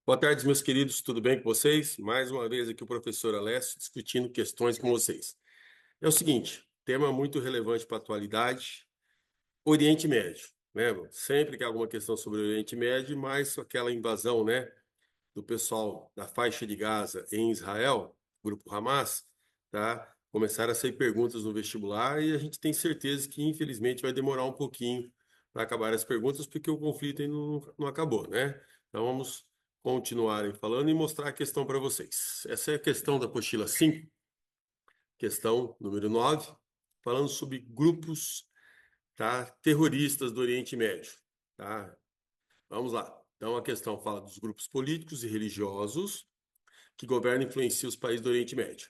Boa tarde, meus queridos, tudo bem com vocês? Mais uma vez aqui o professor Alessio discutindo questões com vocês. É o seguinte, tema muito relevante para a atualidade, Oriente Médio, né? Sempre que há alguma questão sobre o Oriente Médio, mais aquela invasão, né, do pessoal da faixa de Gaza em Israel, grupo Hamas, tá? Começaram a sair perguntas no vestibular e a gente tem certeza que, infelizmente, vai demorar um pouquinho para acabar as perguntas, porque o conflito ainda não acabou, né? Então vamos continuarem falando e mostrar a questão para vocês. Essa é a questão da apostila 5, questão número 9, falando sobre grupos, tá, terroristas do Oriente Médio, tá? Vamos lá. Então a questão fala dos grupos políticos e religiosos que governam e influenciam os países do Oriente Médio.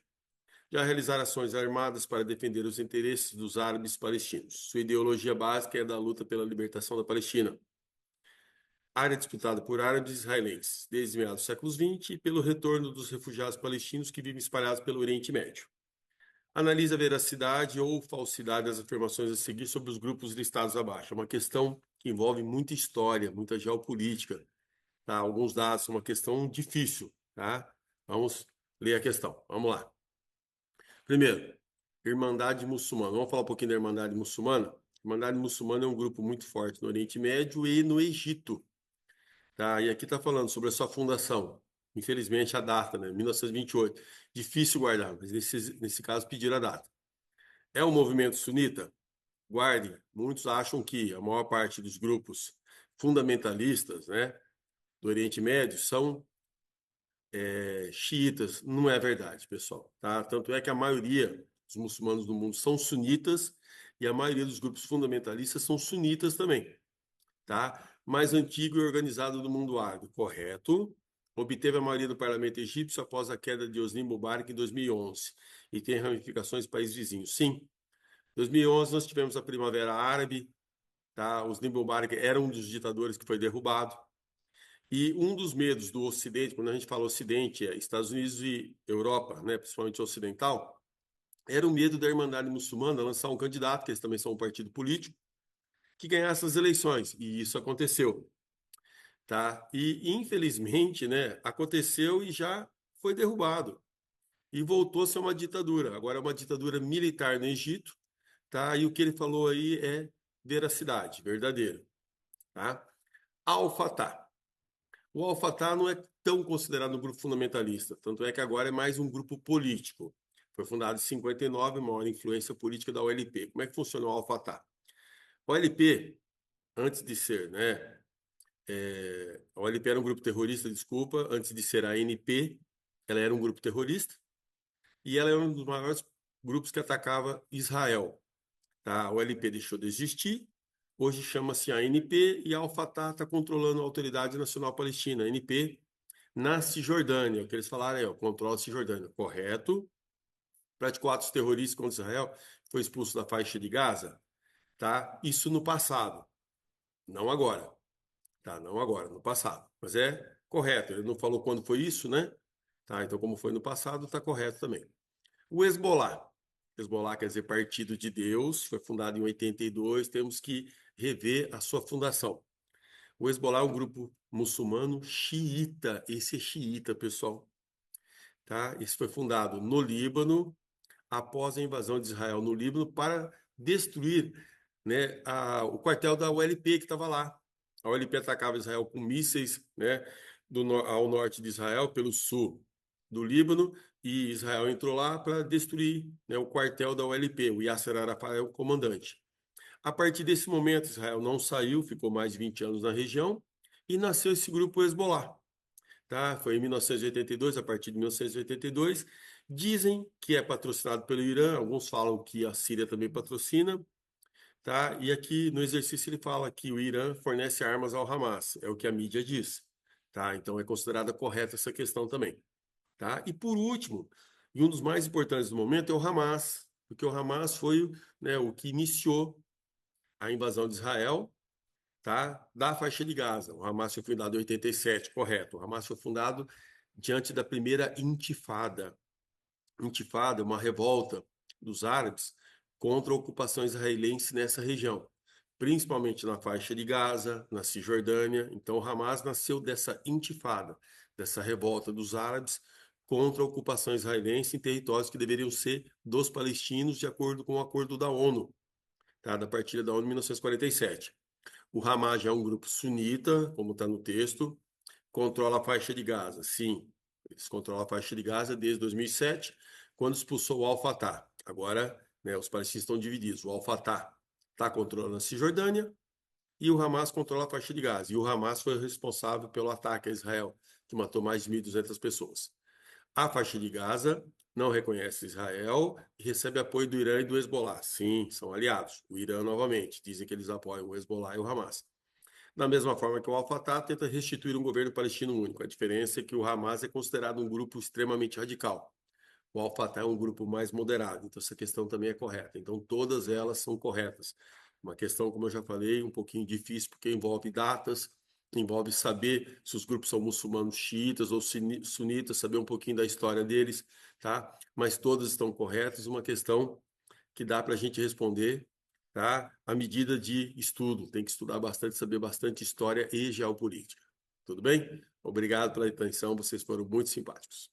Já realizaram ações armadas para defender os interesses dos árabes palestinos. Sua ideologia básica é da luta pela libertação da Palestina. Área disputada por árabes e israelenses desde meados do século XX e pelo retorno dos refugiados palestinos que vivem espalhados pelo Oriente Médio. Analisa a veracidade ou falsidade das afirmações a seguir sobre os grupos listados abaixo. É uma questão que envolve muita história, muita geopolítica, tá? Alguns dados, uma questão difícil, tá? Vamos ler a questão. Vamos lá. Primeiro, Irmandade Muçulmana. Vamos falar um pouquinho da Irmandade Muçulmana? Irmandade Muçulmana é um grupo muito forte no Oriente Médio e no Egito, tá? E aqui está falando sobre a sua fundação. Infelizmente, a data, né? 1928. Difícil guardar, mas nesse caso pediram a data. É um movimento sunita? Guarde. Muitos acham que a maior parte dos grupos fundamentalistas, né, do Oriente Médio são xiitas. Não é verdade, pessoal, tá? Tanto é que a maioria dos muçulmanos do mundo são sunitas e a maioria dos grupos fundamentalistas são sunitas também, tá? Mais antigo e organizado do mundo árabe, correto. Obteve a maioria do parlamento egípcio após a queda de Hosni Mubarak em 2011 e tem ramificações em países vizinhos. Sim, em 2011 nós tivemos a Primavera Árabe, tá? Hosni Mubarak era um dos ditadores que foi derrubado. E um dos medos do Ocidente, quando a gente fala Ocidente, é Estados Unidos e Europa, né, principalmente ocidental, era o medo da Irmandade Muçulmana lançar um candidato, que eles também são um partido político, que ganhasse as eleições. E isso aconteceu, tá? E infelizmente, né, aconteceu e já foi derrubado. E voltou a ser uma ditadura. Agora é uma ditadura militar no Egito, tá? E o que ele falou aí é veracidade, verdadeiro, tá? Al-Fatah. O Al-Fatah não é tão considerado um grupo fundamentalista, tanto é que agora é mais um grupo político. Foi fundado em 59, maior influência política da OLP. Como é que funciona o Al-Fatah? O OLP, antes de ser, né? A OLP era um grupo terrorista, desculpa, antes de ser a ANP, ela era um grupo terrorista e ela era um dos maiores grupos que atacava Israel. Tá? A OLP deixou de existir, hoje chama-se ANP e a Al-Fatah está controlando a Autoridade Nacional Palestina, a ANP, na Cisjordânia, o que eles falaram aí, ó, controla a Cisjordânia, correto? Praticou atos terroristas contra Israel, foi expulso da faixa de Gaza, tá? Isso no passado, não agora, tá? Não agora, no passado. Mas é correto, ele não falou quando foi isso, né? Tá? Então, como foi no passado, tá correto também. O Hezbollah. Hezbollah quer dizer Partido de Deus, foi fundado em 82, temos que rever a sua fundação. O Hezbollah é um grupo muçulmano xiita, esse é xiita, pessoal. Tá? Isso foi fundado no Líbano, após a invasão de Israel no Líbano, para destruir, né, o quartel da OLP que estava lá. A OLP atacava Israel com mísseis, né, ao norte de Israel, pelo sul do Líbano, e Israel entrou lá para destruir, né, o quartel da OLP. O Yasser Arafat é o comandante. A partir desse momento, Israel não saiu, ficou mais de 20 anos na região, e nasceu esse grupo Hezbollah, tá? Foi em 1982, a partir de 1982. Dizem que é patrocinado pelo Irã, alguns falam que a Síria também patrocina, tá? E aqui no exercício ele fala que o Irã fornece armas ao Hamas, é o que a mídia diz, tá? Então é considerada correta essa questão também, tá? E por último, e um dos mais importantes do momento é o Hamas, porque o Hamas foi, né, o que iniciou a invasão de Israel, tá? Da faixa de Gaza. O Hamas foi fundado em 87, correto. O Hamas foi fundado diante da primeira intifada. Intifada é uma revolta dos árabes contra a ocupação israelense nessa região, principalmente na faixa de Gaza, na Cisjordânia. Então, o Hamas nasceu dessa intifada, dessa revolta dos árabes contra a ocupação israelense em territórios que deveriam ser dos palestinos, de acordo com o acordo da ONU, tá? Da partilha da ONU em 1947. O Hamas já é um grupo sunita, como está no texto, controla a faixa de Gaza. Sim, eles controlam a faixa de Gaza desde 2007, quando expulsou o Al-Fatah. Agora, né, os palestinos estão divididos. O Al-Fatah está controlando a Cisjordânia e o Hamas controla a faixa de Gaza. E o Hamas foi responsável pelo ataque a Israel, que matou mais de 1.200 pessoas. A faixa de Gaza não reconhece Israel e recebe apoio do Irã e do Hezbollah. Sim, são aliados. O Irã, novamente, dizem que eles apoiam o Hezbollah e o Hamas. Da mesma forma que o Al-Fatah tenta restituir um governo palestino único. A diferença é que o Hamas é considerado um grupo extremamente radical. O Al-Fatah é um grupo mais moderado, então essa questão também é correta. Então todas elas são corretas. Uma questão, como eu já falei, um pouquinho difícil, porque envolve datas, envolve saber se os grupos são muçulmanos xiitas ou sunitas, saber um pouquinho da história deles, tá? Mas todas estão corretas, uma questão que dá para a gente responder, tá? À medida de estudo. Tem que estudar bastante, saber bastante história e geopolítica. Tudo bem? Obrigado pela atenção, vocês foram muito simpáticos.